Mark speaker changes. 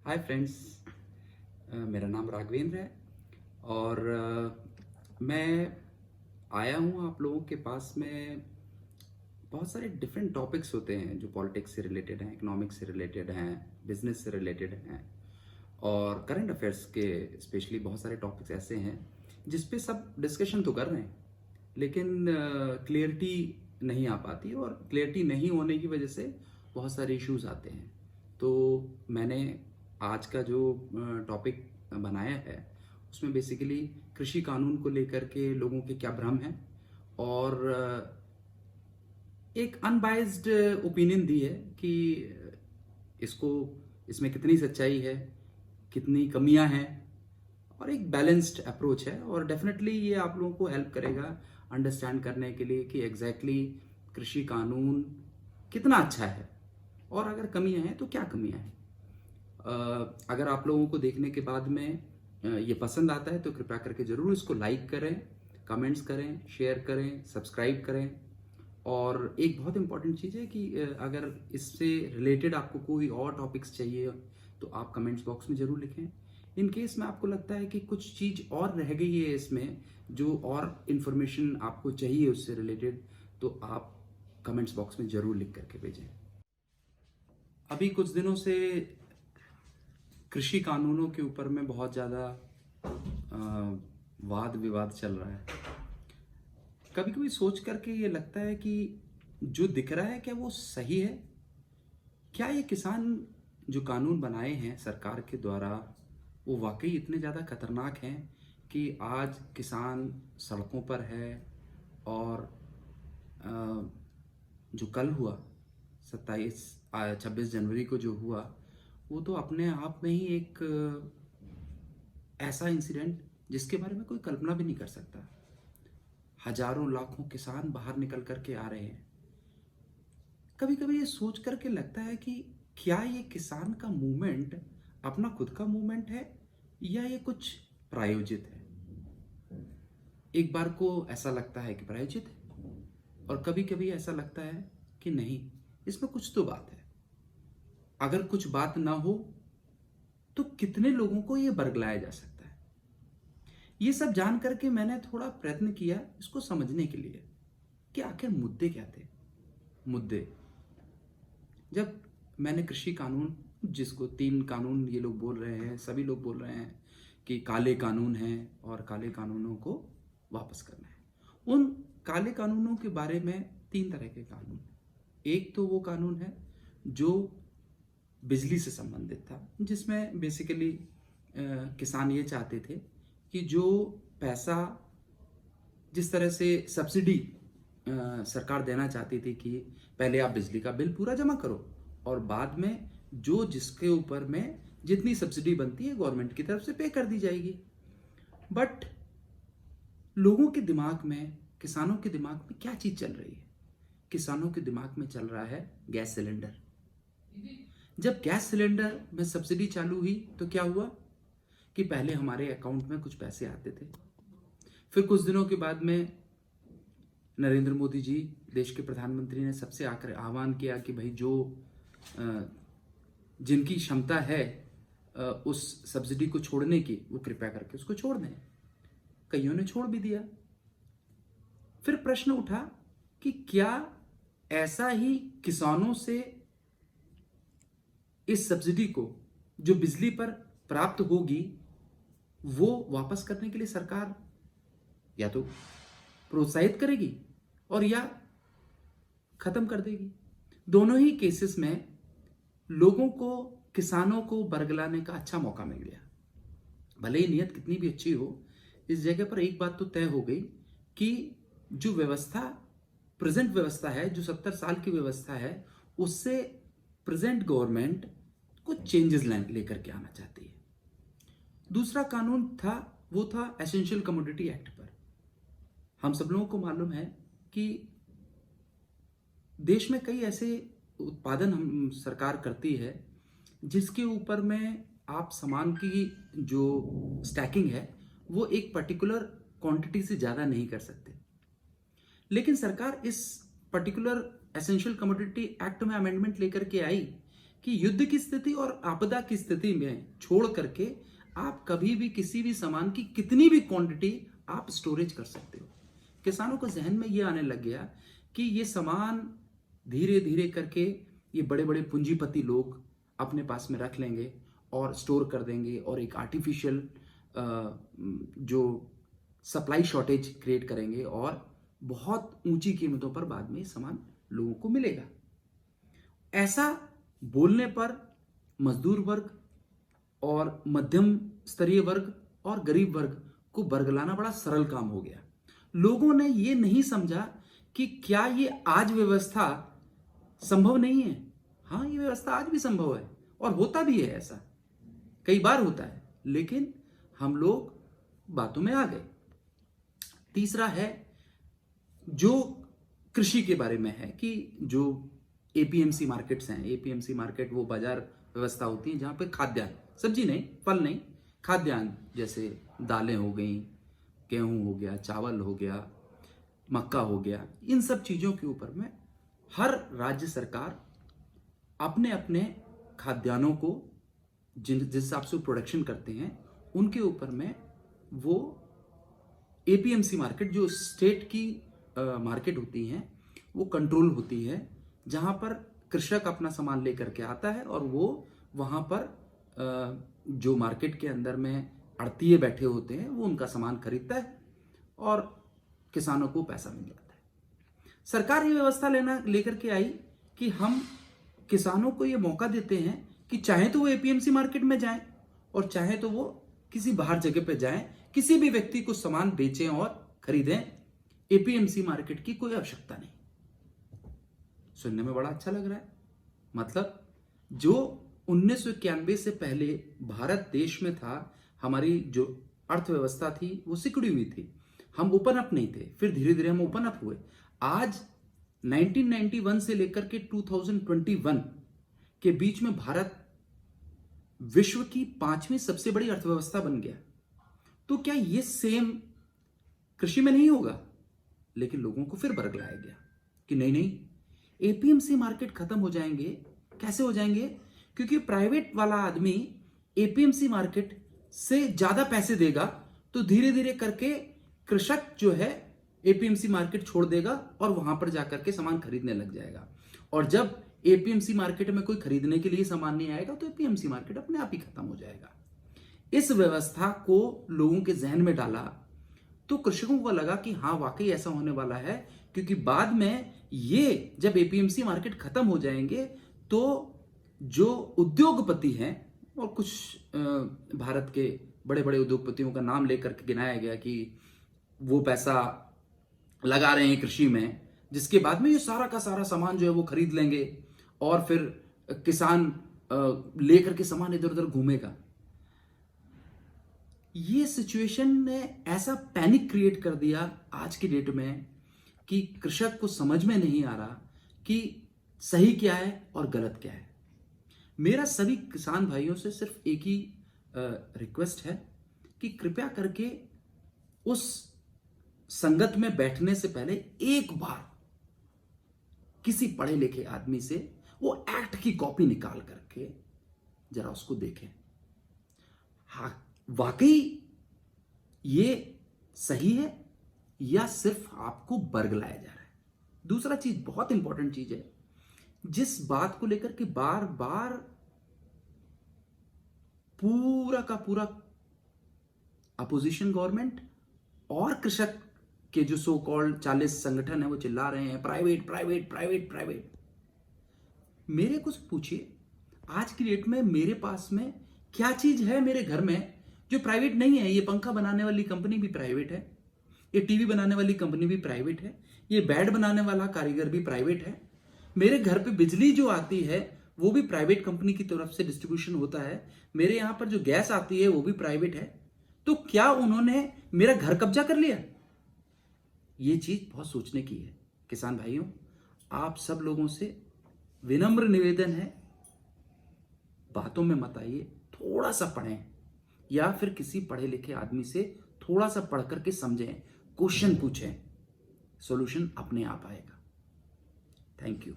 Speaker 1: Hi friends. मेरा नाम राघवेंद्र है और मैं आया हूँ आप लोगों के पास में। बहुत सारे डिफरेंट टॉपिक्स होते हैं जो पॉलिटिक्स से रिलेटेड हैं, इकोनॉमिक्स से रिलेटेड हैं, बिजनेस से रिलेटेड हैं और करंट अफेयर्स के स्पेशली बहुत सारे टॉपिक्स ऐसे हैं जिस पे सब डिस्कशन तो कर रहे हैं, लेकिन क्लियरिटी नहीं आ पाती और क्लियरिटी नहीं होने की वजह से बहुत सारे इश्यूज आते हैं। तो मैंने आज का जो टॉपिक बनाया है उसमें बेसिकली कृषि कानून को लेकर के लोगों के क्या भ्रम है और एक अनबाइज्ड ओपिनियन दी है कि इसको इसमें कितनी सच्चाई है, कितनी कमियां हैं और एक बैलेंस्ड अप्रोच है और डेफिनेटली ये आप लोगों को हेल्प करेगा अंडरस्टैंड करने के लिए कि एग्जैक्टली कृषि कानून कितना अच्छा है और अगर कमियां हैं तो क्या कमियां हैं। अगर आप लोगों को देखने के बाद में ये पसंद आता है तो कृपया करके ज़रूर इसको लाइक करें, कमेंट्स करें, शेयर करें, सब्सक्राइब करें। और एक बहुत इंपॉर्टेंट चीज़ है कि अगर इससे रिलेटेड आपको कोई और टॉपिक्स चाहिए तो आप कमेंट्स बॉक्स में ज़रूर लिखें। इन केस में आपको लगता है कि कुछ चीज़ और रह गई है इसमें, जो और इन्फॉर्मेशन आपको चाहिए उससे रिलेटेड, तो आप कमेंट्स बॉक्स में ज़रूर लिख करके भेजें। अभी कुछ दिनों से कृषि कानूनों के ऊपर में बहुत ज़्यादा वाद विवाद चल रहा है। कभी कभी सोच करके ये लगता है कि जो दिख रहा है क्या वो सही है? क्या ये किसान जो कानून बनाए हैं सरकार के द्वारा वो वाकई इतने ज़्यादा खतरनाक हैं कि आज किसान सड़कों पर है और जो कल हुआ 26 जनवरी को जो हुआ वो तो अपने आप में ही एक ऐसा इंसिडेंट जिसके बारे में कोई कल्पना भी नहीं कर सकता। हजारों लाखों किसान बाहर निकल करके आ रहे हैं। कभी कभी ये सोच करके लगता है कि क्या ये किसान का मूवमेंट अपना खुद का मूवमेंट है या ये कुछ प्रायोजित है। एक बार को ऐसा लगता है कि प्रायोजित है और कभी कभी ऐसा लगता है कि नहीं, इसमें कुछ तो बात है। अगर कुछ बात ना हो तो कितने लोगों को ये बरगलाया जा सकता है। ये सब जान करके मैंने थोड़ा प्रयत्न किया इसको समझने के लिए कि आखिर मुद्दे क्या थे। मुद्दे, जब मैंने कृषि कानून, जिसको 3 कानून ये लोग बोल रहे हैं, सभी लोग बोल रहे हैं कि काले कानून हैं और काले कानूनों को वापस करना है। उन काले कानूनों के बारे में 3 तरह के कानून। एक तो वो कानून है जो बिजली से संबंधित था, जिसमें बेसिकली किसान ये चाहते थे कि जो पैसा, जिस तरह से सब्सिडी सरकार देना चाहती थी कि पहले आप बिजली का बिल पूरा जमा करो और बाद में जो जिसके ऊपर में जितनी सब्सिडी बनती है गवर्नमेंट की तरफ से पे कर दी जाएगी। बट लोगों के दिमाग में, किसानों के दिमाग में क्या चीज चल रही है? किसानों के दिमाग में चल रहा है गैस सिलेंडर। जब गैस सिलेंडर में सब्सिडी चालू हुई तो क्या हुआ कि पहले हमारे अकाउंट में कुछ पैसे आते थे, फिर कुछ दिनों के बाद में नरेंद्र मोदी जी, देश के प्रधानमंत्री, ने सबसे आकर आह्वान किया कि भाई जो जिनकी क्षमता है उस सब्सिडी को छोड़ने की, वो कृपया करके उसको छोड़ दें। कईयों ने छोड़ भी दिया। फिर प्रश्न उठा कि क्या ऐसा ही किसानों से इस सब्सिडी को जो बिजली पर प्राप्त होगी वो वापस करने के लिए सरकार या तो प्रोत्साहित करेगी और या खत्म कर देगी। दोनों ही केसेस में लोगों को, किसानों को बरगलाने का अच्छा मौका मिल गया। भले ही नियत कितनी भी अच्छी हो, इस जगह पर एक बात तो तय हो गई कि जो व्यवस्था, प्रेजेंट व्यवस्था है, जो 70 साल की व्यवस्था है, उससे प्रेजेंट गवर्नमेंट कुछ चेंजेस लेकर के आना चाहती है। दूसरा कानून था, वो था एसेंशियल कमोडिटी एक्ट पर। हम सब लोगों को मालूम है कि देश में कई ऐसे उत्पादन हम सरकार करती है जिसके ऊपर में आप सामान की जो स्टैकिंग है वो एक पर्टिकुलर क्वांटिटी से ज़्यादा नहीं कर सकते। लेकिन सरकार इस पर्टिकुलर एसेंशियल कमोडिटी एक्ट में अमेंडमेंट लेकर के आई कि युद्ध की स्थिति और आपदा की स्थिति में छोड़ करके आप कभी भी किसी भी सामान की कितनी भी क्वांटिटी आप स्टोरेज कर सकते हो। किसानों को जहन में ये आने लग गया कि ये सामान धीरे धीरे करके ये बड़े बड़े पूंजीपति लोग अपने पास में रख लेंगे और स्टोर कर देंगे और एक आर्टिफिशियल जो सप्लाई शॉर्टेज क्रिएट करेंगे और बहुत ऊंची कीमतों पर बाद में सामान लोगों को मिलेगा। ऐसा बोलने पर मजदूर वर्ग और मध्यम स्तरीय वर्ग और गरीब वर्ग को बरगलाना बड़ा सरल काम हो गया। लोगों ने यह नहीं समझा कि क्या ये आज व्यवस्था संभव नहीं है। हाँ, ये व्यवस्था आज भी संभव है और होता भी है, ऐसा कई बार होता है, लेकिन हम लोग बातों में आ गए। तीसरा है जो कृषि के बारे में है कि जो एपीएमसी मार्केट्स हैं। एपीएमसी मार्केट वो बाजार व्यवस्था होती है जहां पे खाद्यान्न, सब्जी नहीं, फल नहीं, खाद्यान्न जैसे दालें हो गई, गेहूं हो गया, चावल हो गया, मक्का हो गया, इन सब चीजों के ऊपर में हर राज्य सरकार अपने अपने खाद्यान्नों को जिस हिसाब से प्रोडक्शन करते हैं उनके ऊपर में वो एपीएमसी मार्केट जो स्टेट की मार्केट होती हैं वो कंट्रोल होती है, जहां पर कृषक अपना सामान लेकर के आता है और वो वहां पर जो मार्केट के अंदर में आड़तिए बैठे होते हैं वो उनका सामान खरीदता है और किसानों को पैसा मिल जाता है। सरकार ये व्यवस्था लेकर के आई कि हम किसानों को ये मौका देते हैं कि चाहे तो वो एपीएमसी मार्केट में जाएं और चाहे तो वो किसी बाहर जगह पे जाएं, किसी भी व्यक्ति को सामान बेचें और खरीदें। एपीएमसी मार्केट की कोई आवश्यकता नहीं। सुनने में बड़ा अच्छा लग रहा है। मतलब जो 1991 से पहले भारत देश में था, हमारी जो अर्थव्यवस्था थी वो सिकुड़ी हुई थी, हम ओपन अप नहीं थे, फिर धीरे धीरे हम ओपन अप हुए। आज 1991 से लेकर के 2021 के बीच में भारत विश्व की 5वीं सबसे बड़ी अर्थव्यवस्था बन गया। तो क्या ये सेम कृषि में नहीं होगा? लेकिन लोगों को फिर बरगलाया गया कि नहीं नहीं, एपीएमसी मार्केट खत्म हो जाएंगे। कैसे हो जाएंगे? क्योंकि प्राइवेट वाला आदमी एपीएमसी मार्केट से ज्यादा पैसे देगा तो धीरे धीरे करके कृषक जो है एपीएमसी मार्केट छोड़ देगा और वहां पर जाकर के सामान खरीदने लग जाएगा। और जब एपीएमसी मार्केट में कोई खरीदने के लिए सामान नहीं आएगा तो एपीएमसी मार्केट अपने आप ही खत्म हो जाएगा। इस व्यवस्था को लोगों के जहन में डाला तो कृषकों को लगा कि हाँ, वाकई ऐसा होने वाला है, क्योंकि बाद में ये जब एपीएमसी मार्केट खत्म हो जाएंगे तो जो उद्योगपति हैं, और कुछ भारत के बड़े बड़े उद्योगपतियों का नाम लेकर के गिनाया गया कि वो पैसा लगा रहे हैं कृषि में, जिसके बाद में ये सारा का सारा सामान जो है वो खरीद लेंगे और फिर किसान लेकर के सामान इधर उधर घूमेगा। ये सिचुएशन ने ऐसा पैनिक क्रिएट कर दिया आज की डेट में कि कृषक को समझ में नहीं आ रहा कि सही क्या है और गलत क्या है। मेरा सभी किसान भाइयों से सिर्फ एक ही रिक्वेस्ट है कि कृपया करके उस संगत में बैठने से पहले एक बार किसी पढ़े लिखे आदमी से वो एक्ट की कॉपी निकाल करके जरा उसको देखें। हाँ, वाकई ये सही है या सिर्फ आपको बरगलाया जा रहा है। दूसरा चीज, बहुत इंपॉर्टेंट चीज है, जिस बात को लेकर के बार बार पूरा का पूरा अपोजिशन गवर्नमेंट और कृषक के जो सो कॉल्ड 40 संगठन है वो चिल्ला रहे हैं प्राइवेट प्राइवेट प्राइवेट प्राइवेट। मेरे को पूछिए, आज की डेट में मेरे पास में क्या चीज है मेरे घर में जो प्राइवेट नहीं है? ये पंखा बनाने वाली कंपनी भी प्राइवेट है, ये टीवी बनाने वाली कंपनी भी प्राइवेट है, ये बेड बनाने वाला कारीगर भी प्राइवेट है, मेरे घर पे बिजली जो आती है वो भी प्राइवेट कंपनी की तरफ से डिस्ट्रीब्यूशन होता है, मेरे यहां पर जो गैस आती है वो भी प्राइवेट है। तो क्या उन्होंने मेरा घर कब्जा कर लिया? ये चीज बहुत सोचने की है। किसान भाइयों, आप सब लोगों से विनम्र निवेदन है, बातों में मत आइए, थोड़ा सा पढ़ें या फिर किसी पढ़े लिखे आदमी से थोड़ा सा पढ़ करके समझें, क्वेश्चन पूछें, सॉल्यूशन अपने आप आएगा। Thank you.